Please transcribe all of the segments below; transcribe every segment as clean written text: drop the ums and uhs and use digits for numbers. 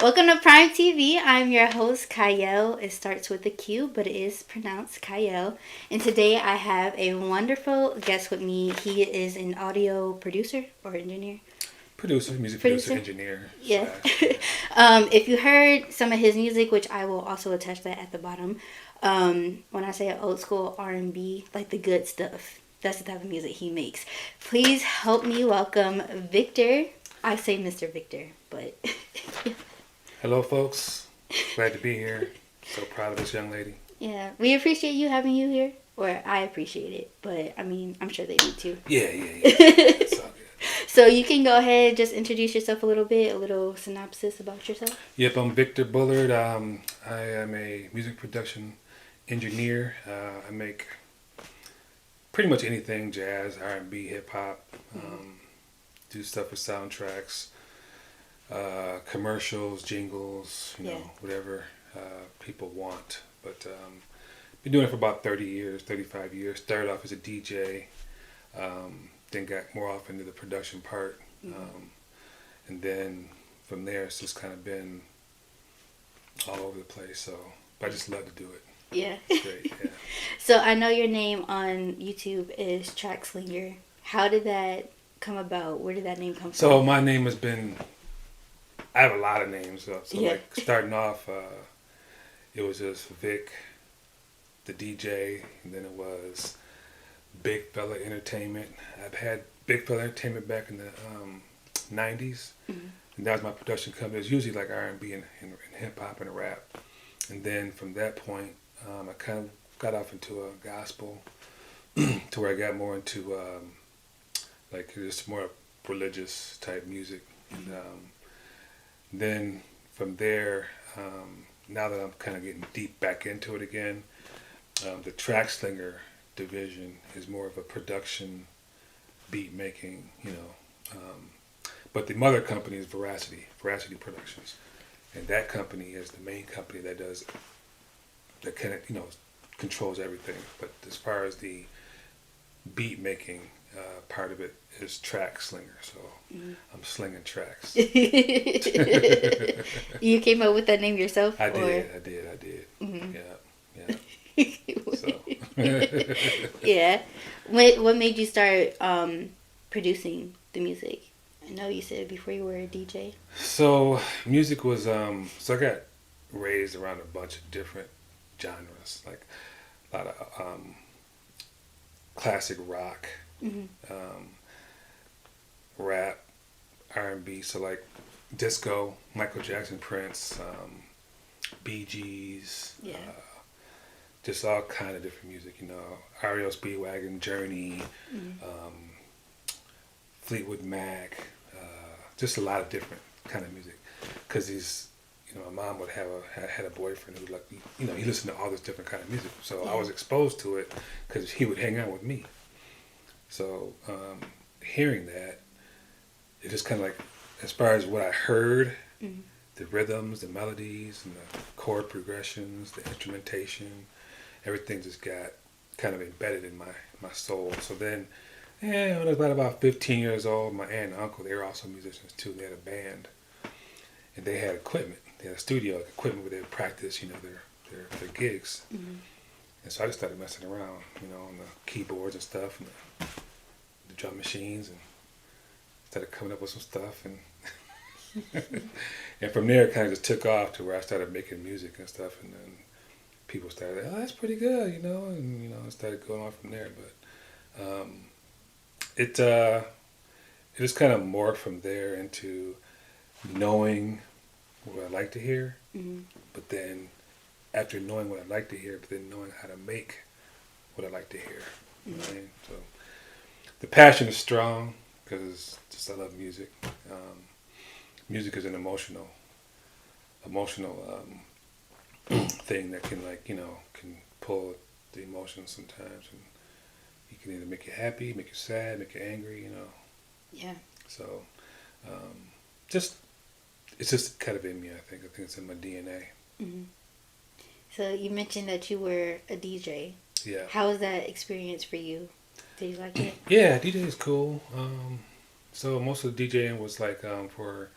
Welcome to Prime TV. I'm your host, Qiayel. It starts with a Q, but it is pronounced Qiayel. And today I have a wonderful guest with me. He is an audio producer or engineer. Music producer, engineer. Yeah. Slash. If you heard some of his music, which I will also attach that at the bottom, when I say old school R&B, like the good stuff, that's the type of music he makes. Please help me welcome Victor. I say Mr. Victor, but Hello, folks. Glad to be here. So proud of this young lady. yeah, we appreciate you having you here. Or I appreciate it, but I mean, I'm sure they do too. Yeah. It's all good. So you can go ahead, just introduce yourself a little bit, a little synopsis about yourself. Yep, I'm Victor Bullard. I am a music production engineer. I make pretty much anything: jazz, R&B, hip hop. Do stuff with soundtracks, commercials, jingles, whatever people want. But been doing it for about 30 years, 35 years. Started off as a DJ, then got more off into the production part. And then from there, it's just kind of been all over the place. So, but I just love to do it. Yeah. It's great, yeah. So I know your name on YouTube is TraxSlinger. How did that come about? Where did that name come from? So my name has been, I have a lot of names. So Yeah. like starting off, it was just Vic, the DJ, and then it was Big Fella Entertainment. I've had Big Fella Entertainment back in the 90s. And that was my production company. It was usually like R&B and hip hop and rap. And then from that point, I kind of got off into a gospel to where I got more into like just more religious type music. And then from there, now that I'm kind of getting deep back into it again, the TraxSlinger division is more of a production, beat making, but the mother company is Veracity Productions, and that company is the main company that does, that kind of, controls everything. But as far as the beat making part of it is TraxSlinger, so I'm slinging tracks. You came up with that name yourself? I did. Mm-hmm. Yeah. So. Yeah. What made you start producing the music? I know you said before you were a DJ. So music was so I got raised around a bunch of different genres, like a lot of classic rock, rap, R&B, so like disco, Michael Jackson, Prince, Bee Gees, just all kind of different music, REO Speedwagon, Journey, Fleetwood Mac, just a lot of different kind of music. Because my mom would had a boyfriend who he listened to all this different kind of music. So I was exposed to it because he would hang out with me. So hearing that, it just kind of like, as far as what I heard, the rhythms, the melodies, and the chord progressions, the instrumentation, everything just got kind of embedded in my soul. So then, when I was about 15 years old, my aunt and uncle, they were also musicians too. They had a band, and they had equipment. They had a studio equipment where they would practice, their gigs. And so I just started messing around, on the keyboards and stuff, and the drum machines, and started coming up with some stuff, and and from there it kind of just took off to where I started making music and stuff, and then people started, oh, that's pretty good, and it started going on from there. But it just kind of morphed from there into knowing what I like to hear, but then after knowing what I like to hear, but then knowing how to make what I like to hear. You know what I mean? So the passion is strong because just I love music. Music is an emotional thing that can can pull the emotions sometimes, and you can either make you happy, make you sad, make you angry, Yeah. So it's just kind of in me. I think it's in my DNA. So you mentioned that you were a DJ. Yeah. How was that experience for you? Did you like it? Yeah, DJ is cool. So most of the DJing was like for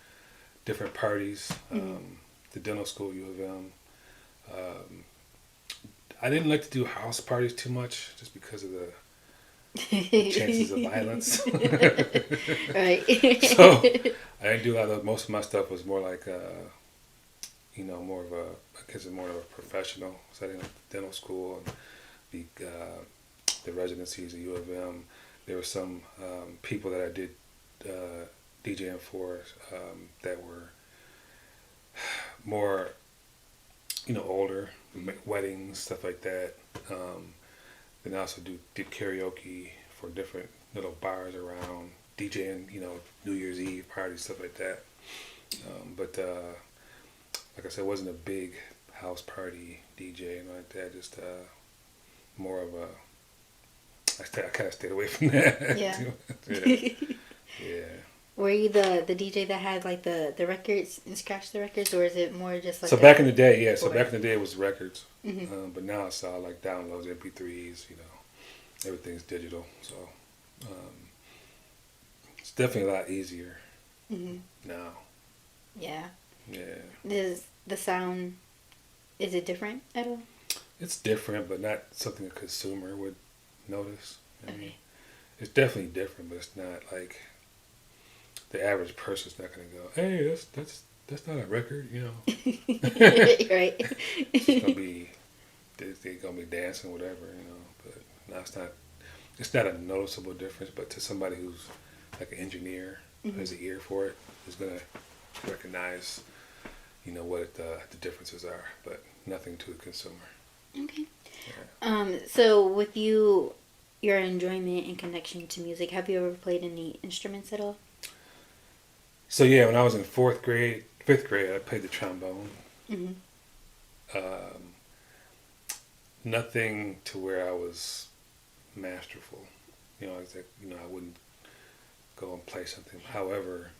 different parties. The dental school, U of M. Um, I didn't like to do house parties too much, just because of the chances of violence. Right. So I didn't do a lot of those. Most of my stuff was more like, more of a, I guess, more of a professional setting, like dental school and the residencies at U of M. There were some people that I did DJing for that were more, older, weddings, stuff like that. Then I also did karaoke for different little bars around, DJing, New Year's Eve parties, stuff like that. But like I said, it wasn't a big house party DJ and like that. Just more of a. I kind of stayed away from that. Yeah. Yeah. Yeah. Were you the DJ that had like the records and scratched the records, or is it more just like? So back in the day, yeah. So back in the day, it was records, Mm-hmm. but now it's all like downloads, MP3s. Everything's digital. So it's definitely a lot easier now. Yeah. Yeah. Is the sound? Is it different at all? It's different, but not something a consumer would notice. I mean, Okay. it's definitely different, but it's not like the average person's not going to go, "Hey, that's not a record," Right. It's gonna be they're gonna be dancing, whatever, But no, it's not a noticeable difference. But to somebody who's like an engineer, who has an ear for it, is gonna recognize, what the differences are. But nothing to a consumer. Okay. Yeah. So with your enjoyment and connection to music, have you ever played any instruments at all? So yeah, when I was in fifth grade, I played the trombone. Mm-hmm. Um, Nothing to where I was masterful. I was like, I wouldn't go and play something. However,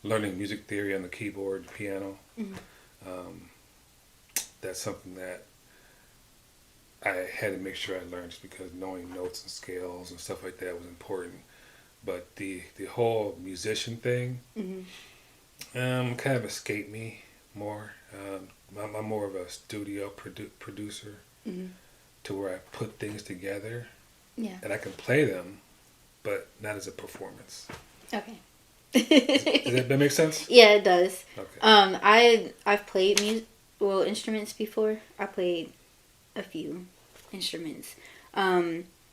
learning music theory on the keyboard, piano, that's something that I had to make sure I learned, just because knowing notes and scales and stuff like that was important. But the whole musician thing kind of escaped me more. I'm more of a studio producer, to where I put things together, Yeah. and I can play them, but not as a performance. Okay. Does that make sense? Yeah, it does. Okay. I've played instruments before. I played a few instruments.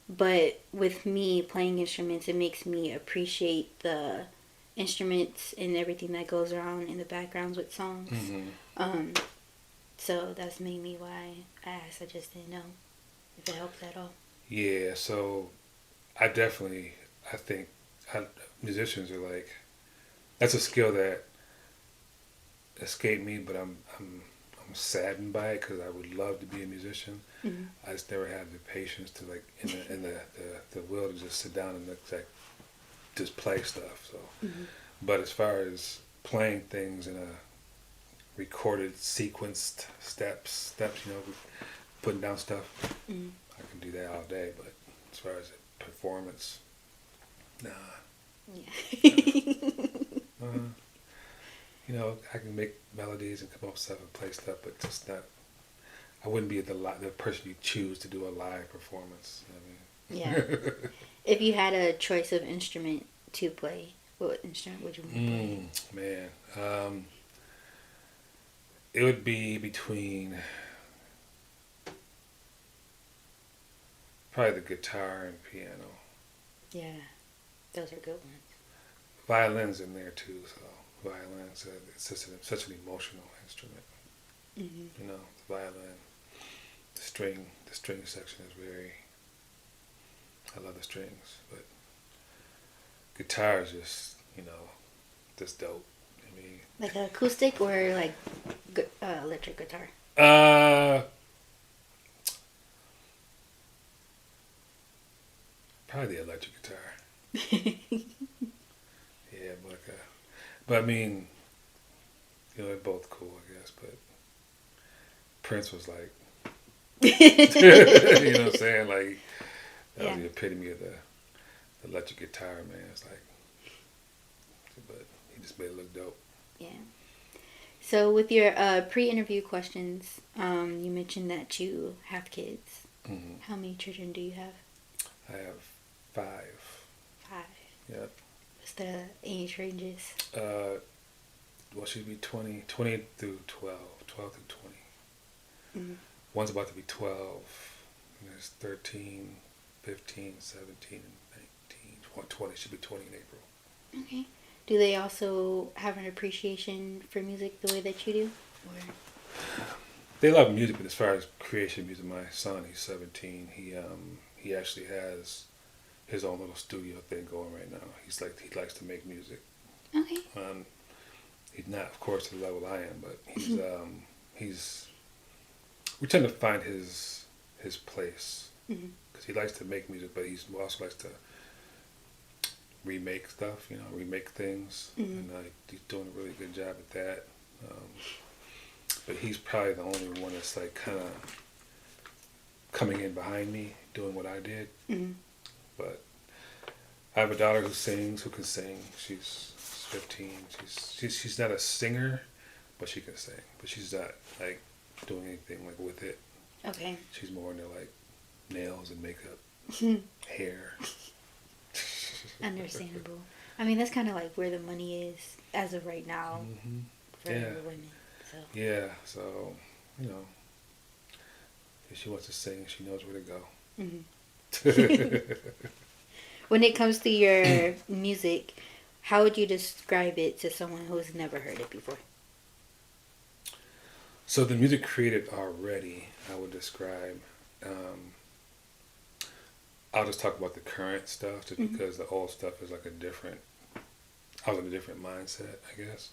But with me playing instruments, it makes me appreciate the instruments and everything that goes around in the backgrounds with songs. So that's mainly why I asked. I just didn't know if it helps at all. Yeah. So I think musicians are like, that's a skill that escaped me, but I'm saddened by it, because I would love to be a musician. I just never had the patience to, like, in the will to just sit down and just play stuff. So, but as far as playing things in a recorded, sequenced steps, putting down stuff, I can do that all day. But as far as a performance, nah. Yeah. I can make melodies and come up with stuff and play stuff, but just not. I wouldn't be the person you choose to do a live performance. Yeah. If you had a choice of instrument to play, what instrument would you want to play? Man, it would be between probably the guitar and piano. Yeah, those are good ones. Violin's in there too, so violins. It's just such an emotional instrument. The violin, the string section is very. I love the strings, but guitar is just dope. I mean, Like acoustic or like electric guitar? Probably the electric guitar. Yeah, but I mean, they're both cool, I guess. But Prince was like, you know what I'm saying? Like, that was the epitome of the electric guitar, man. It's like, but he just made it look dope. Yeah. So with your pre-interview questions, you mentioned that you have kids. Mm-hmm. How many children do you have? I have 5. 5. Yep. What's the age ranges? Well, she'd be 20 through 12 through 20. Mm-hmm. One's about to be 12. And there's 13, 15, 17, and 19, 20. She'll be 20 in April. Okay. Do they also have an appreciation for music the way that you do? Or? They love music, but as far as creation music, my son, he's 17. He actually has his own little studio thing going right now. He likes to make music. Okay. He's not, of course, to the level I am, but he's. We tend to find his place because he likes to make music, but he also likes to remake stuff. Remake things, and he's doing a really good job at that. But he's probably the only one that's like kind of coming in behind me, doing what I did. Mm-hmm. But I have a daughter who can sing. She's 15. She's not a singer, but she can sing. But she's not like doing anything like with it. Okay. She's more into like nails and makeup, hair. Understandable. I mean, that's kind of like where the money is as of right now for women. So. Yeah. So, if she wants to sing, she knows where to go. Mm-hmm. When it comes to your music, how would you describe it to someone who's never heard it before? So the music created already, I would describe. I'll just talk about the current stuff, just because the old stuff is like I was in a different mindset, I guess.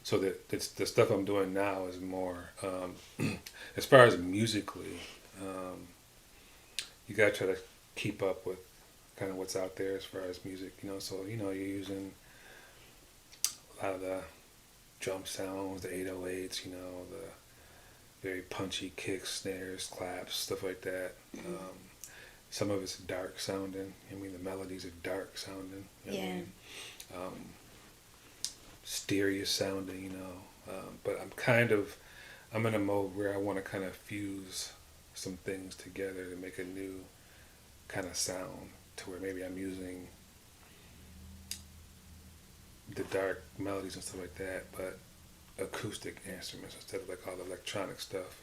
So the stuff I'm doing now is more, as far as musically, you gotta try to keep up with kind of what's out there as far as music, So you're using a lot of the drum sounds, the 808s, the very punchy kicks, snares, claps, stuff like that. Some of it's dark sounding. The melodies are dark sounding. Mysterious sounding, but I'm in a mode where I want to kind of fuse some things together to make a new kind of sound, to where maybe I'm using the dark melodies and stuff like that, but acoustic instruments instead of like all the electronic stuff,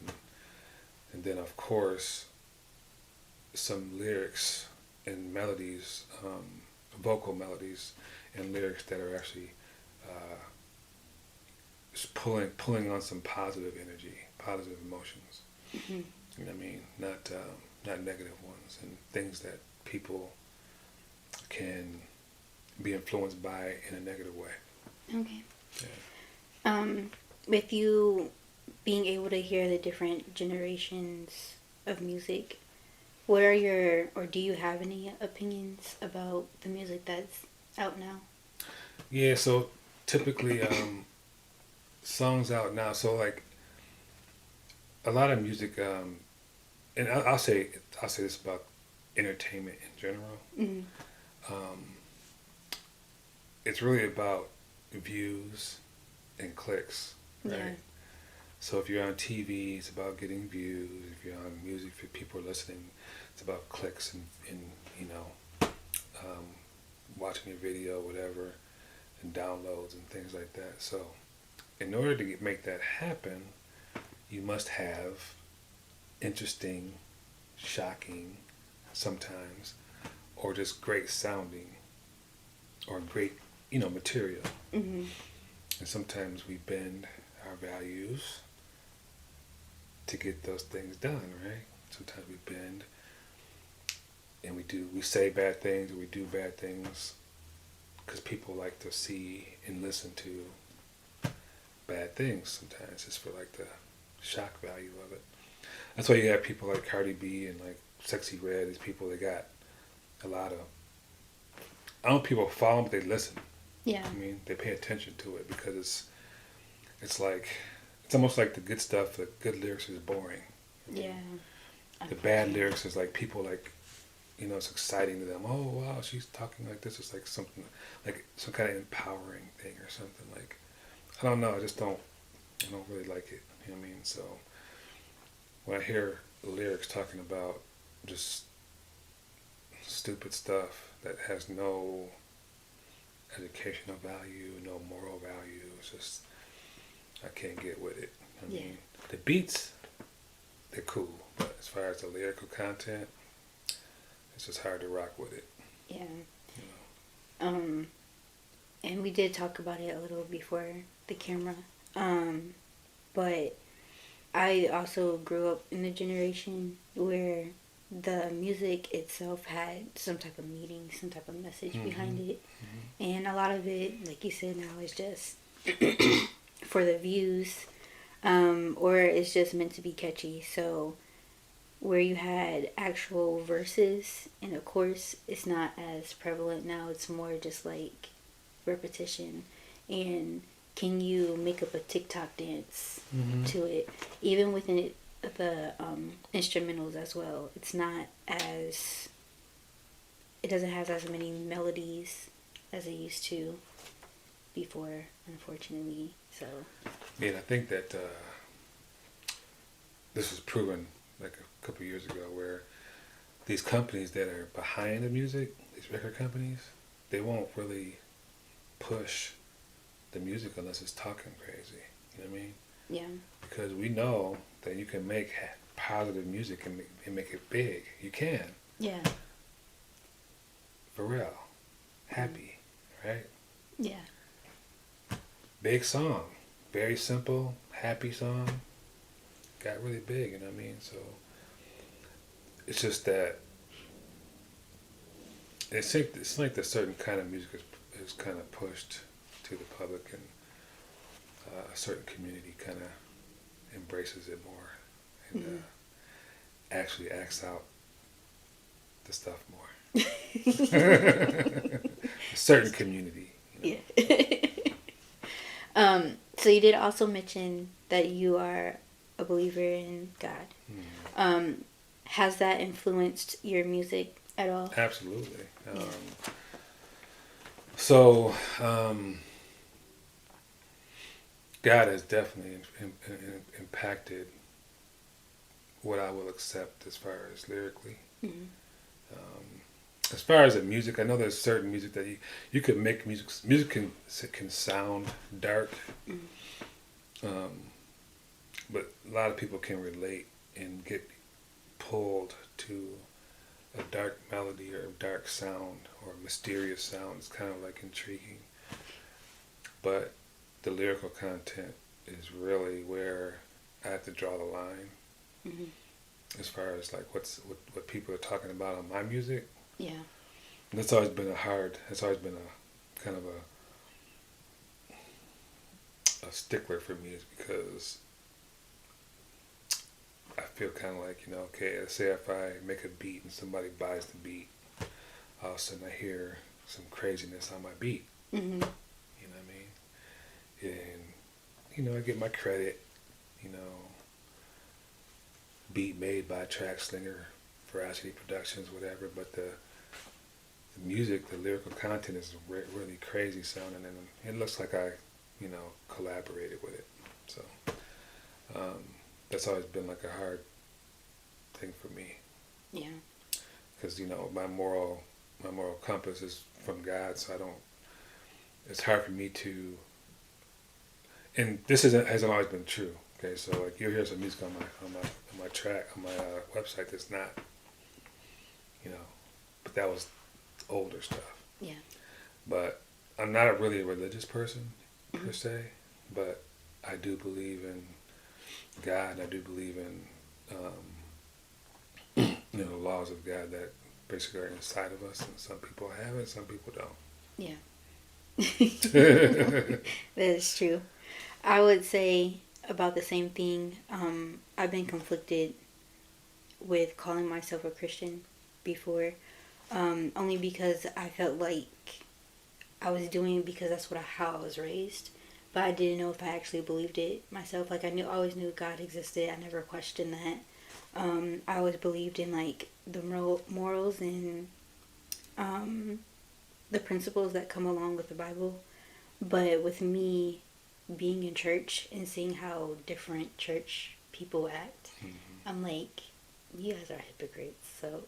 and then of course some lyrics and melodies, vocal melodies and lyrics that are actually just pulling on some positive energy, positive emotions. Not negative ones, and things that people can be influenced by in a negative way. Okay. Yeah. With you being able to hear the different generations of music, what are do you have any opinions about the music that's out now? Yeah, so typically songs out now, so like a lot of music, and I'll say this about entertainment in general. It's really about views and clicks, right? Yeah. So if you're on TV, it's about getting views. If you're on music, if people are listening, it's about clicks and watching your video, whatever, and downloads and things like that. So in order to make that happen, you must have interesting, shocking, sometimes, or just great sounding, or great, material. Mm-hmm. And sometimes we bend our values to get those things done, right? Sometimes we bend and we say bad things, or we do bad things because people like to see and listen to bad things sometimes, just for like the shock value of it. That's why you have people like Cardi B and like Sexy Red, these people that got a lot of, I don't know if people follow them, but they listen. Yeah. They pay attention to it because it's almost like the good stuff, the good lyrics is boring. Yeah. The bad lyrics is like people like it's exciting to them. Oh wow, she's talking like this. It's like something, like some kind of empowering thing or something. Like, I don't know. I don't really like it. You know what I mean? So when I hear lyrics talking about just stupid stuff that has no educational value, no moral value, it's just, I can't get with it. I Yeah. mean, the beats, they're cool, but as far as the lyrical content, it's just hard to rock with it. Yeah. You know. And we did talk about it a little before the camera. But I also grew up in a generation where the music itself had some type of meaning, some type of message behind it. And a lot of it, like you said, now is just for the views, or it's just meant to be catchy. So where you had actual verses in a course, it's not as prevalent now. It's more just like repetition. And can you make up a TikTok dance to it? Even within it, the instrumentals as well. It's not as, it doesn't have as many melodies as it used to before, unfortunately. So Yeah, and I think that this was proven like a couple years ago, where these companies that are behind the music, these record companies, they won't really push the music unless it's talking crazy. You know what I mean? yeah, Because we know that you can make positive music and make it big. You can, yeah, for real. Happy, right? yeah, Big song, very simple, happy song. Got really big, you know what I mean? So it's just that it's like the certain kind of music is kind of pushed to the public, and a certain community kind of embraces it more and actually acts out the stuff more. A certain community. You know? Yeah. So you did also mention that you are a believer in God. Has that influenced your music at all? Absolutely. So, God has definitely impacted what I will accept as far as lyrically. As far as the music, I know there's certain music that you could make music. Music can sound dark, but a lot of people can relate and get pulled to a dark melody or a dark sound or a mysterious sound. It's kind of like intriguing, but the lyrical content is really where I have to draw the line as far as like what people are talking about on my music. Yeah. And that's always been it's always been a kind of a stickler for me, is because I feel kind of like, okay, let's say if I make a beat and somebody buys the beat, all of a sudden I hear some craziness on my beat. You know what I mean? And, I get my credit, beat made by TraxSlinger, Veracity Productions, whatever, but the music, the lyrical content is really crazy sounding, and it looks like I, collaborated with it. So that's always been like a hard thing for me. Yeah. Because my moral compass is from God, so it's hard for me to. And this hasn't always been true. Okay, so like you'll hear some music on my track on my website that's not, but that was older stuff. Yeah. But I'm not really a religious person per se, but I do believe in God. I do believe in the laws of God that basically are inside of us, and some people have it, some people don't. Yeah. That is true. I would say about the same thing. I've been conflicted with calling myself a Christian before, only because I felt like I was doing it because that's how I was raised, but I didn't know if I actually believed it myself. Like I always knew God existed. I never questioned that. I always believed in like the morals and um, the principles that come along with the Bible. But with me being in church and seeing how different church people act, I'm like, you guys are hypocrites. So,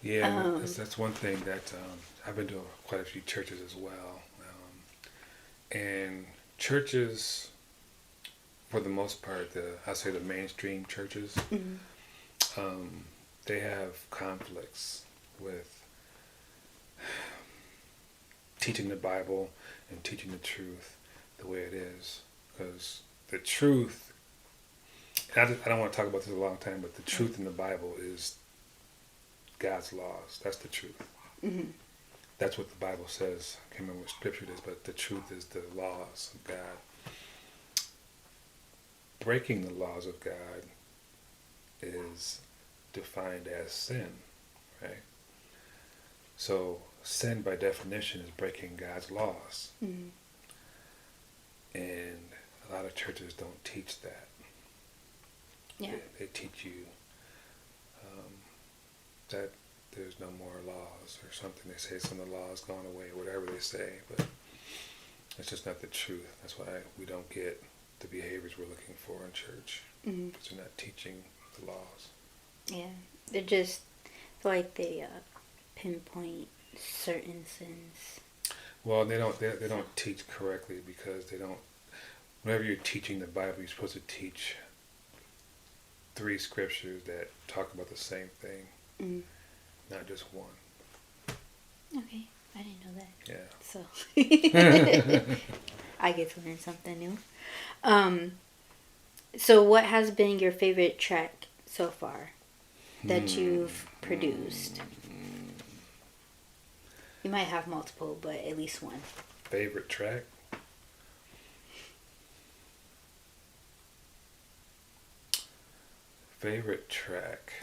Yeah, um, that's one thing that I've been to quite a few churches as well. And churches, for the most part, I say the mainstream churches, mm, um, they have conflicts with teaching the Bible and teaching the truth the way it is. Because the truth, I don't want to talk about this a long time, but the truth in the Bible is God's laws. That's the truth. mm, That's what the Bible says. I can't remember what scripture it is, but the truth is the laws of God. Breaking the laws of God is defined as sin, right? So sin by definition is breaking God's laws. mm, And a lot of churches don't teach that. yeah, They teach you that there's no more laws or something. They say some of the laws gone away, whatever they say, but it's just not the truth. That's why we don't get the behaviors we're looking for in church, mm, because they're not teaching the laws. yeah. They're just feel like they pinpoint certain sins. Well, they don't teach correctly because they don't. Whenever you're teaching the Bible, you're supposed to teach 3 scriptures that talk about the same thing, Mm. not just one. Okay, I didn't know that. Yeah. So I get to learn something new. So what has been your favorite track so far that you've produced? You might have multiple, but at least one. Favorite track? Favorite track?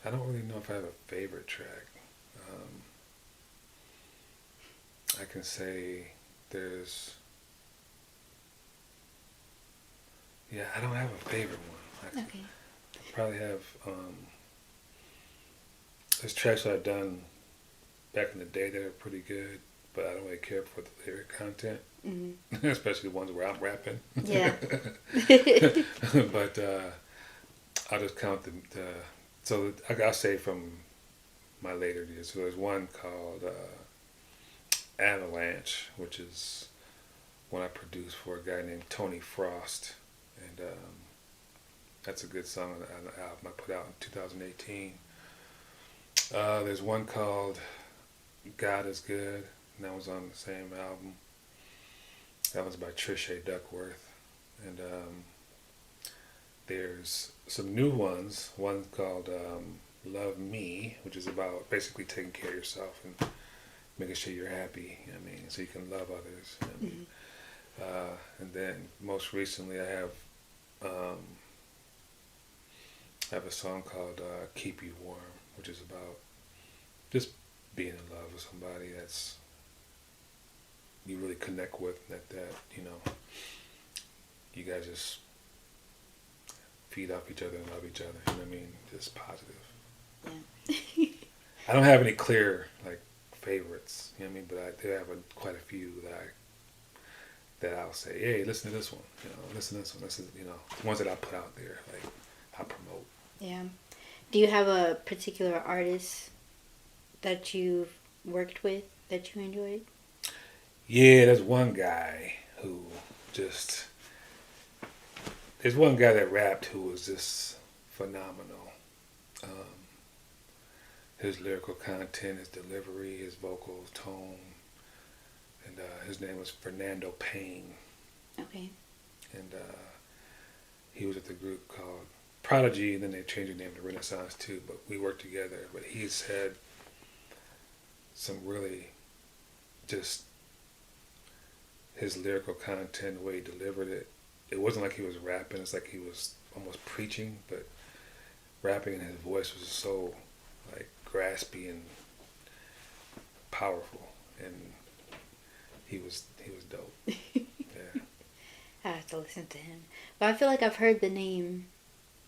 I don't really know if I have a favorite track. I can say there's... Yeah, I don't have a favorite one. Okay. I probably have... there's tracks that I've done back in the day that are pretty good, but I don't really care for the lyric content. Mm-hmm. Especially the ones where I'm rapping. Yeah. But I'll just count so I'll say from my later years. So there's one called Avalanche, which is one I produced for a guy named Tony Frost. And that's a good song on the album I put out in 2018. There's one called God is Good, and that was on the same album. That was by Trisha Duckworth. And there's some new ones. One called Love Me, which is about basically taking care of yourself and making sure you're happy, you know what I mean, so you can love others. You know what I mean? And then most recently I have a song called Keep You Warm, which is about just being in love with somebody that's you really connect with, that you know, you guys just feed off each other and love each other, you know what I mean? Just positive. Yeah. I don't have any clear like favorites, you know what I mean, but I do have quite a few that I'll say, hey, listen to this one, you know, listen to this one. This is, you know, the ones that I put out there, like I promote. Yeah. Do you have a particular artist that you've worked with that you enjoyed? Yeah, there's one guy who just... There's one guy that rapped who was just phenomenal. His lyrical content, his delivery, his vocals, tone. And his name was Fernando Payne. Okay. And he was at the group called Prodigy, and then they changed the name to Renaissance too, but we worked together. But he's had some really just his lyrical content, the way he delivered it. It wasn't like he was rapping, it's like he was almost preaching, but rapping, and his voice was so like graspy and powerful, and he was dope. Yeah. I have to listen to him. But I feel like I've heard the name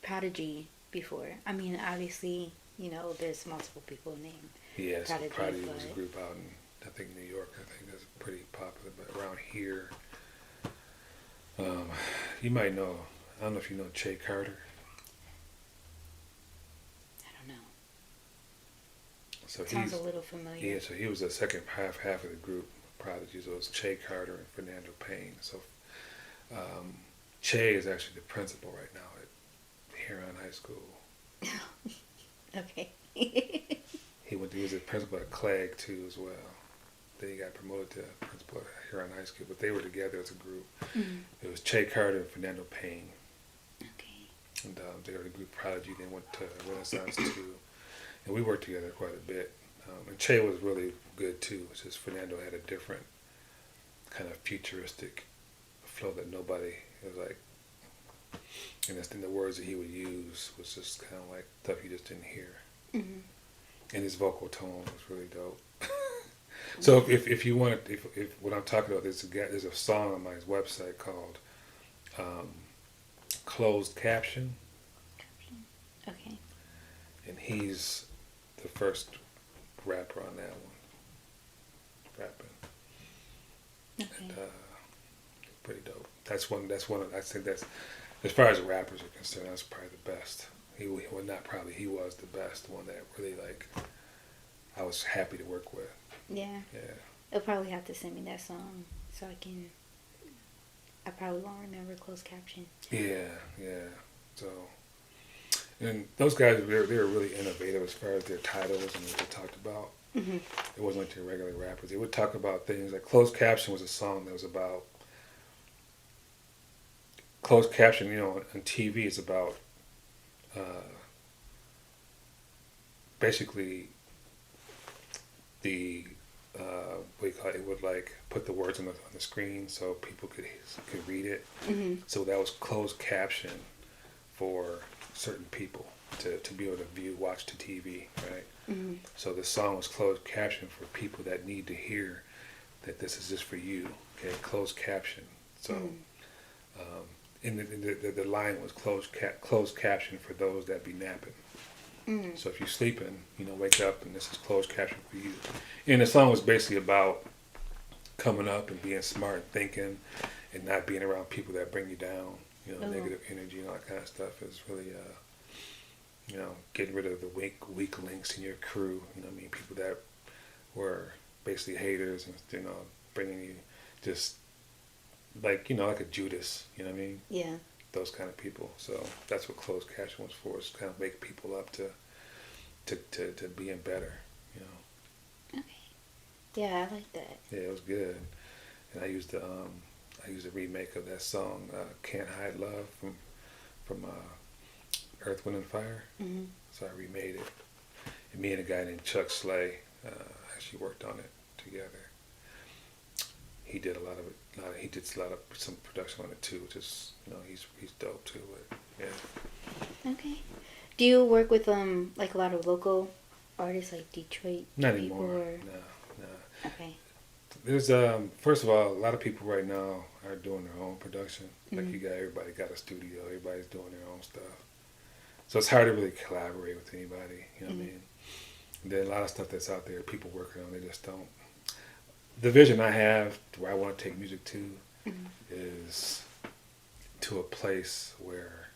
Prodigy before. I mean, obviously, there's multiple people named Yeah, so Prodigy, Prodigy but was a group out in, I think, New York. I think that's pretty popular. But around here, um, you might know, I don't know if you know Che Carter. I don't know. So Sounds he's, a little familiar. yeah, so he was the second half of the group, Prodigy. So it was Che Carter and Fernando Payne. So um, Che is actually the principal right now at Huron High School. Okay. He was the principal at Clegg too as well. Then he got promoted to principal at Huron High School, but they were together as a group. Mm-hmm. It was Che Carter and Fernando Payne. Okay. And they were the group Prodigy. They went to Renaissance too. And we worked together quite a bit. And Che was really good too. It's just Fernando had a different kind of futuristic flow that nobody, it was like, and the words that he would use was just kind of like stuff you just didn't hear. Mm-hmm. And his vocal tone was really dope. So if you want to, if what I'm talking about, there's a song on my website called Closed Caption. Okay. And he's the first rapper on that one. Rapping. Okay. And pretty dope. That's one of, I think that's, as far as rappers are concerned, that's probably the best. He was the best one that really, like, I was happy to work with. Yeah. Yeah. You'll probably have to send me that song so I probably won't remember closed caption. Yeah. So, and those guys, they were really innovative as far as their titles and what they talked about. Mm-hmm. It wasn't like your regular rappers. They would talk about things like Closed Caption was a song that was about, closed caption, on TV is about basically the what do you call it? It would like put the words on the screen so people could read it. Mm-hmm. So that was closed caption for certain people to be able to watch the TV, right? Mm-hmm. So the song was closed caption for people that need to hear that this is just for you, okay? Closed caption. So, and the line was closed caption for those that be napping. Mm-hmm. So if you're sleeping, wake up and this is closed caption for you. And the song was basically about coming up and being smart and thinking and not being around people that bring you down, negative energy and all that kind of stuff. Is really, getting rid of the weak links in your crew. People that were basically haters and, bringing you just like, like a Judas, you know what I mean? Yeah. Those kind of people. So that's what closed caption was for, is kind of wake people up to being better, Okay. Yeah, I like that. Yeah, it was good. And I used a remake of that song, Can't Hide Love from Earth, Wind and Fire. Mm-hmm. So I remade it. And me and a guy named Chuck Slay actually worked on it together. He did a lot of it. He did some production on it too, which is, he's dope too. But yeah. Okay. Do you work with like a lot of local artists, like Detroit? Not people, anymore. or? No. Okay. There's first of all, a lot of people right now are doing their own production. Like Mm-hmm. everybody got a studio. Everybody's doing their own stuff. So it's hard to really collaborate with anybody. You know what I mean? And then a lot of stuff that's out there, people working on, they just don't. The vision I have, where I want to take music to, is to a place where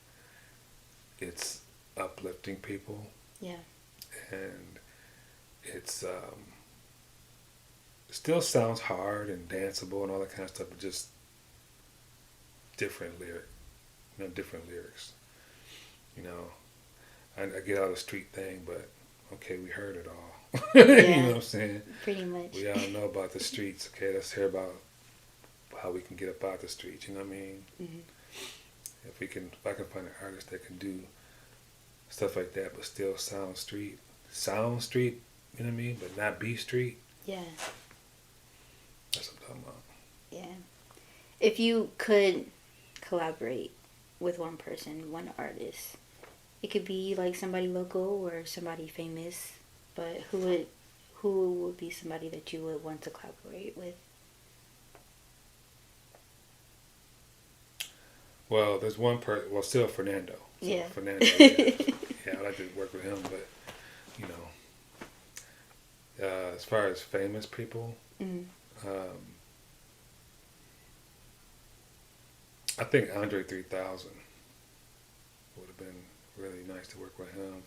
it's uplifting people. Yeah. And it's still sounds hard and danceable and all that kind of stuff, but just different lyrics. I get out of the street thing, but okay, we heard it all. Yeah, you know what I'm saying? Pretty much. We all know about the streets. Okay, let's hear about how we can get up out the streets. You know what I mean? Mm-hmm. If I can find an artist that can do stuff like that, but still sound street. You know what I mean? But not be street. Yeah. That's what I'm talking about. Yeah. If you could collaborate with one person, one artist, it could be like somebody local or somebody famous, but who would be somebody that you would want to collaborate with? Well, there's one person. Well, still Fernando. So Yeah. Fernando, yeah, yeah, I like to work with him. But you know, as far as famous people, Mm. um, I think Andre 3000 would have been really nice to work with him.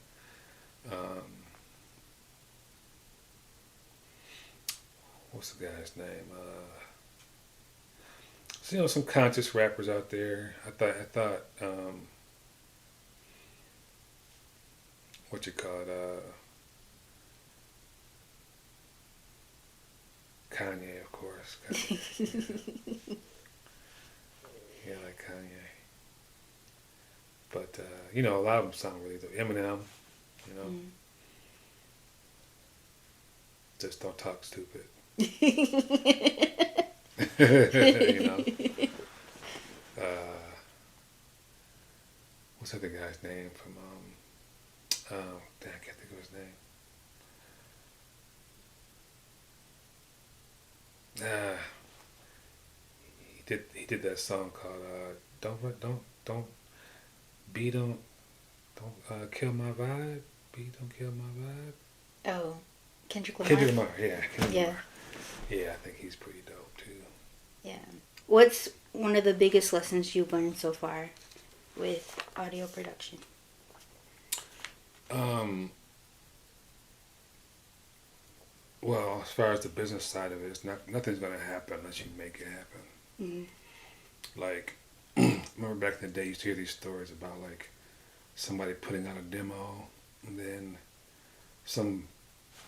Um, what's the guy's name? So, you know, some conscious rappers out there. I thought, what you call it, Kanye, of course. Kanye. Yeah, like Kanye. But you know, a lot of them sound really good. Eminem, you know, Mm. just don't talk stupid. You know, uh, what's the other guy's name from? I can't think of his name. Ah, he did that song called don't beat don't kill my vibe. Beat don't kill my vibe. Oh, Kendrick Lamar. Kendrick Lamar, yeah, Kendrick Yeah. Lamar. Yeah, I think he's pretty dope too. Yeah. What's one of the biggest lessons you've learned so far with audio production? Um, well, as far as the business side of it, nothing's gonna happen unless you make it happen. Mm. Like, remember back in the day, you used to hear these stories about like somebody putting out a demo, and then some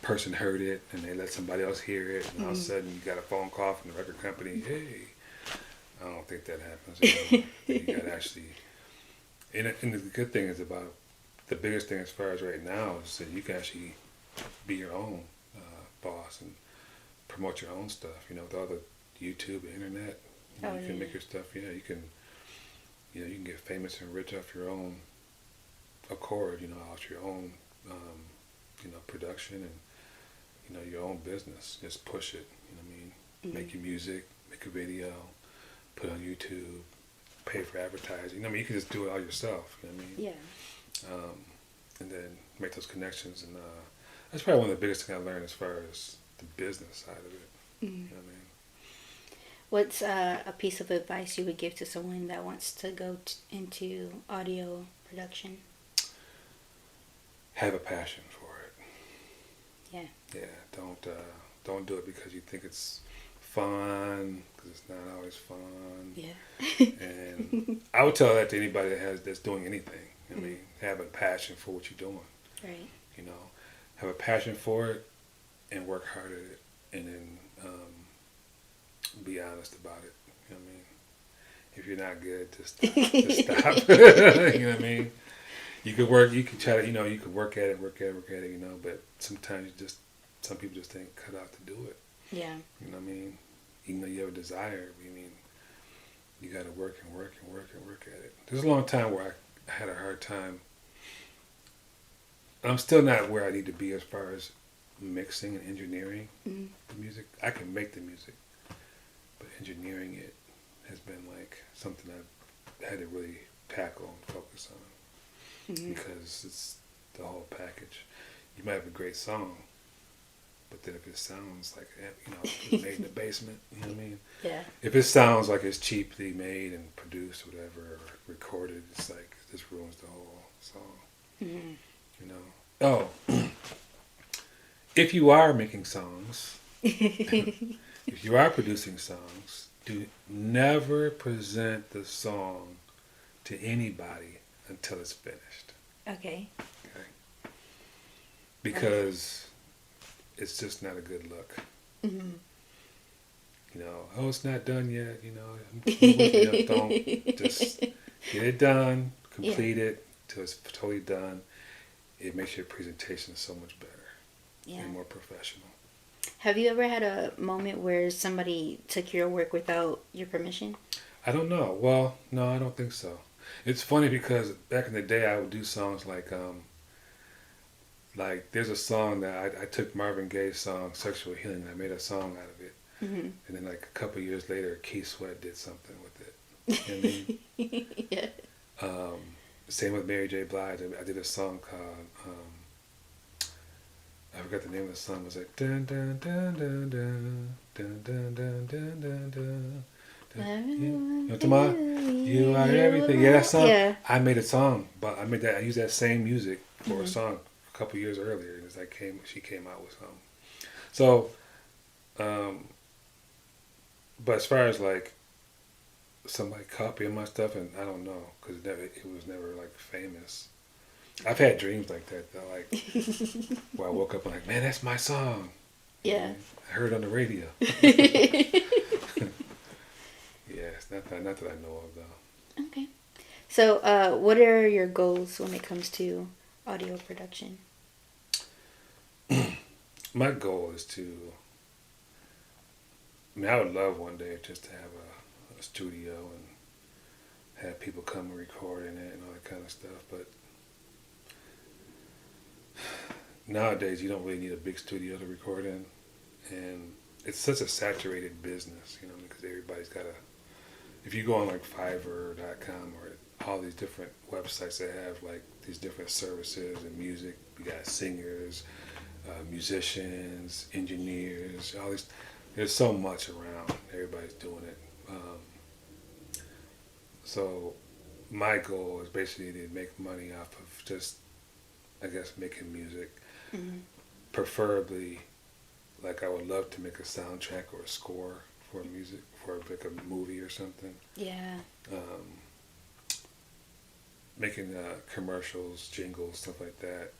person heard it, and they let somebody else hear it, and all of a sudden you got a phone call from the record company. Hey, I don't think that happens. You got to actually, and the good thing is about the biggest thing as far as right now is that you can actually be your own boss and promote your own stuff. You know, with all the YouTube and internet, you can make your stuff. Yeah, you can. You know, you can get famous and rich off your own accord. You know, off your own, production and your own business. Just push it. You know what I mean? Mm-hmm. Make your music, make a video, put it on YouTube, pay for advertising. You know what I mean? You can just do it all yourself. You know what I mean? Yeah. And then make those connections. And that's probably one of the biggest things I learned as far as the business side of it. Mm. You know what I mean? What's a piece of advice you would give to someone that wants to go into audio production? Have a passion for it. Yeah. Yeah. Don't do it because you think it's fun, because it's not always fun. Yeah. And I would tell that to anybody that's doing anything. I mean, have a passion for what you're doing. Right. You know, have a passion for it and work hard at it, and then be honest about it. You know what I mean? If you're not good, just stop. Just stop. You know what I mean? You could work. You could try to. You could work at it. You know, but sometimes some people just ain't cut out to do it. Yeah. You know what I mean? Even though you have a desire, I mean, you got to work and work and work and work at it. There's a long time where I had a hard time. I'm still not where I need to be as far as mixing and engineering the music. I can make the music, but engineering it has been like something I've had to really tackle and focus on because it's the whole package. You might have a great song, but then if it sounds like it was made in the basement, you know what I mean? Yeah. If it sounds like it's cheaply made and produced, or whatever, or recorded, it's like this ruins the whole song. Mm-hmm. You know. Oh, if you are making songs, if you are producing songs, do never present the song to anybody until it's finished. Okay. Okay. Because it's just not a good look. Mm-hmm. Oh, it's not done yet. Don't just get it done, complete it till it's totally done. It makes your presentation so much better and more professional. Have you ever had a moment where somebody took your work without your permission? I don't know. Well, no, I don't think so. It's funny because back in the day, I would do songs like there's a song that I took Marvin Gaye's song "Sexual Healing" and I made a song out of it. Mm-hmm. And then like a couple years later, Keith Sweat did something with it. You know what I mean? Yeah. Um, Same with Mary J. Blige. I did a song called I forgot the name of the song. It was like dun dun dun dun dun dun dun dun dun dun dun. You know, tomorrow, you are everything. Yeah, that song. Yeah. I made a song, but I made that. I used that same music for a Mhm. song a couple years earlier. And it's like she came out with something. So, um, but as far as like somebody copying my stuff, and I don't know because it was never like famous. I've had dreams like that though, like where I woke up and like, man, that's my song. You know, Yeah. I heard it on the radio. Yes, not that I know of though. Okay. So, what are your goals when it comes to audio production? My goal is to. I mean, I would love one day just to have a studio and have people come and record in it and all that kind of stuff. But nowadays, you don't really need a big studio to record in, and it's such a saturated business, you know, because everybody's got a. If you go on like Fiverr.com or all these different websites that have like these different services and music, you got singers, musicians, engineers, all these. There's so much around. Everybody's doing it. So my goal is basically to make money off of just, I guess, making music. Mm-hmm. Preferably, like I would love to make a soundtrack or a score for music, for like a movie or something. Yeah. Um, Making commercials, jingles, stuff like that.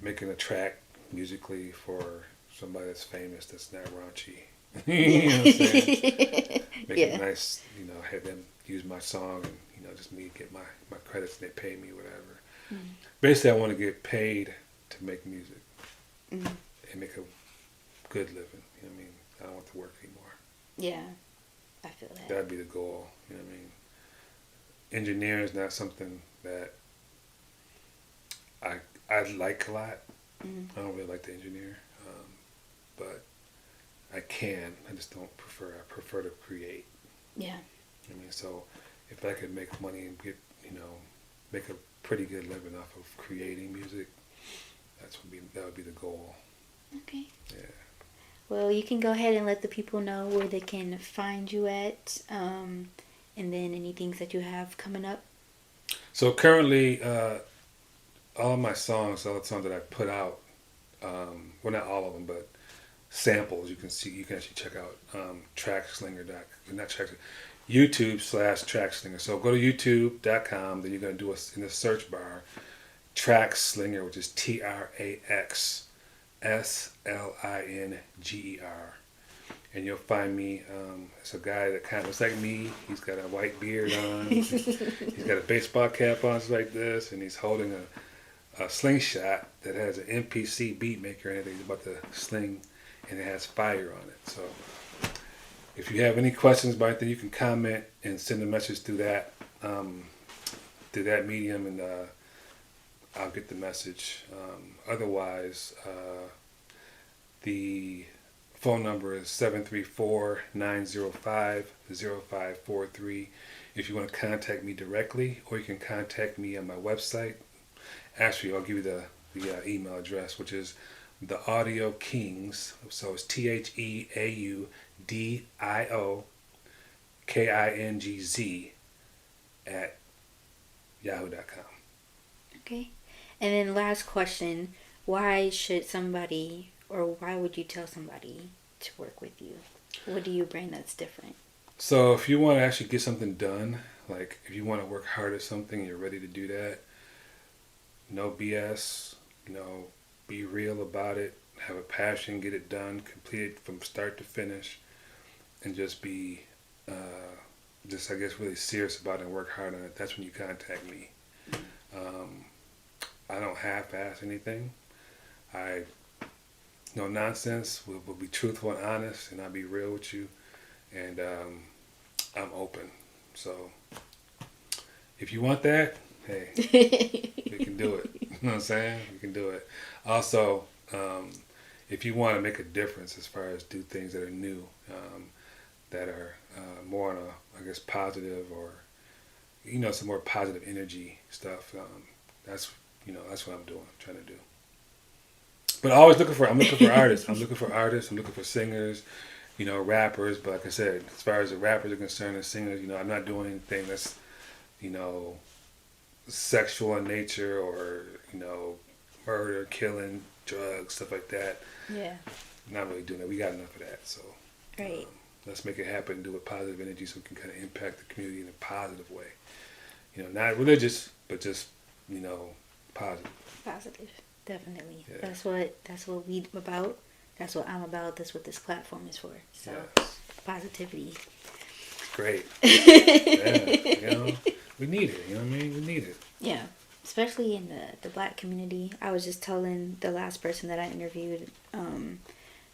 Making a track musically for somebody that's famous that's not raunchy. You know what I'm saying? Make Yeah. it nice, you know, have them use my song and, you know, just me get my credits and they pay me whatever. Mm. Basically, I want to get paid to make music Mm. and make a good living. You know what I mean? I don't want to work anymore. Yeah. I feel that. That'd be the goal. You know what I mean? Engineering is not something that I like a lot. Mm. I don't really like to engineer, but I can. I just don't prefer. I prefer to create. Yeah. I mean, so if I could make money and get, you know, make a pretty good living off of creating music, that would be the goal. Okay. Yeah. Well, you can go ahead and let the people know where they can find you at, and then any things that you have coming up. So currently, all my songs, all the songs that I put out, well, not all of them, but samples. You can actually check out TraxSlinger. Not Trax, YouTube/TraxSlinger. So go to YouTube.com. Then you're gonna do in the search bar, TraxSlinger, which is TraxSlinger, and you'll find me. It's a guy that kind of looks like me. He's got a white beard on. He's got a baseball cap on, just like this, and he's holding a slingshot that has an MPC beat maker in it that he's about to sling, and it has fire on it. So if you have any questions about anything, you can comment and send a message through that medium, and I'll get the message. Otherwise, the phone number is 734-905-0543 if you want to contact me directly, or you can contact me on my website. Actually, I'll give you the email address, which is the Audio Kings. So it's TheAudioKingz at yahoo.com. Okay. And then last question, why should somebody, or why would you tell somebody to work with you? What do you bring that's different? So if you want to actually get something done, like if you want to work hard at something, you're ready to do that, no BS, you know, be real about it, have a passion, get it done, complete it from start to finish, and just be, just I guess really serious about it and work hard on it. That's when you contact me. I don't half-ass anything. No nonsense. We'll be truthful and honest, and I'll be real with you. And I'm open. So if you want that, hey, we can do it. You know what I'm saying? We can do it. Also, if you want to make a difference as far as do things that are new, that are more on a I guess, positive or, some more positive energy stuff. That's, that's what I'm doing, trying to do. But I'm looking for artists. I'm looking for artists. I'm looking for singers, rappers. But like I said, as far as the rappers are concerned and singers, I'm not doing anything that's, sexual in nature or, murder, killing, drugs, stuff like that. Yeah. Not really doing that. We got enough of that. So, Right. Let's make it happen and do it with positive energy so we can kind of impact the community in a positive way. Not religious, but just, positive. Positive. Definitely. Yeah. That's what we about. That's what I'm about. That's what this platform is for. So, yes. Positivity. Great. Yeah, we need it. You know what I mean? We need it. Yeah. Especially in the Black community. I was just telling the last person that I interviewed,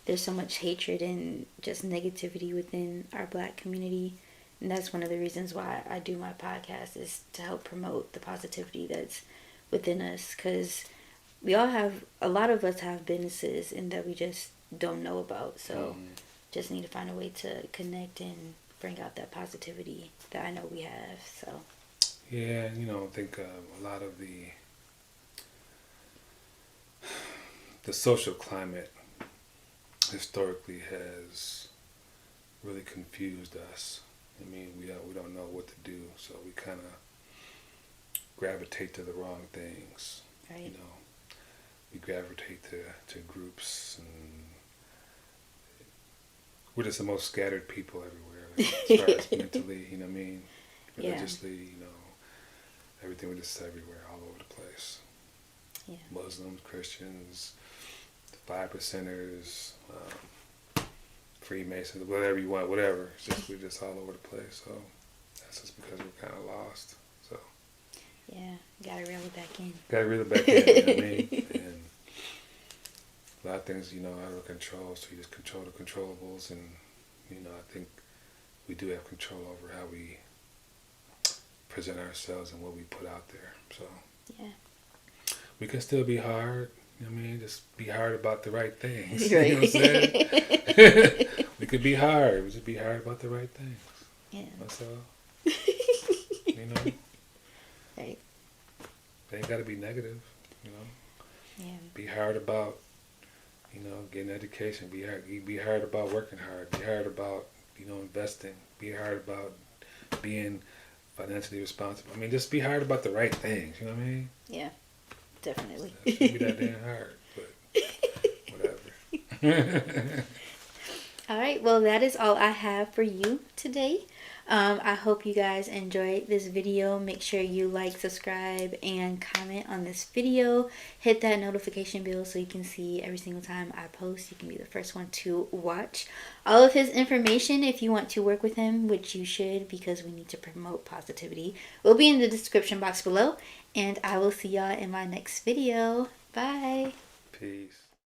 there's so much hatred and just negativity within our Black community. And that's one of the reasons why I do my podcast, is to help promote the positivity that's within us. Because a lot of us have businesses and that we just don't know about. So just need to find a way to connect and bring out that positivity that I know we have. So. Yeah, I think a lot of the social climate historically has really confused us. I mean, we don't know what to do, so we kind of gravitate to the wrong things. Right. We gravitate to groups, and we're just the most scattered people everywhere, like, as far as mentally, you know what I mean? Religiously, everything, we're just everywhere, all over the place. Yeah. Muslims, Christians, 5%ers, Freemasons, whatever you want, whatever. It's just, we're just all over the place. So that's just because we're kind of lost. So yeah, gotta reel it back in. Gotta reel it back in. You know what I mean? And a lot of things, out of control. So you just control the controllables, and I think we do have control over how we present ourselves and what we put out there. So yeah, we can still be hard. You know what I mean? Just be hard about the right things. Right. You know what I'm saying? We could be hard. We just be hard about the right things. Yeah. That's all. Right. They ain't got to be negative. Yeah. Be hard about, getting education. Be hard about working hard. Be hard about, investing. Be hard about being financially responsible. I mean, just be hard about the right things. You know what I mean? Yeah. Definitely. It shouldn't be that damn hard, but whatever. All right. Well, that is all I have for you today. I hope you guys enjoyed this video. Make sure you like, subscribe, and comment on this video. Hit that notification bell so you can see every single time I post. You can be the first one to watch. All of his information, if you want to work with him, which you should because we need to promote positivity, will be in the description box below. And I will see y'all in my next video. Bye. Peace.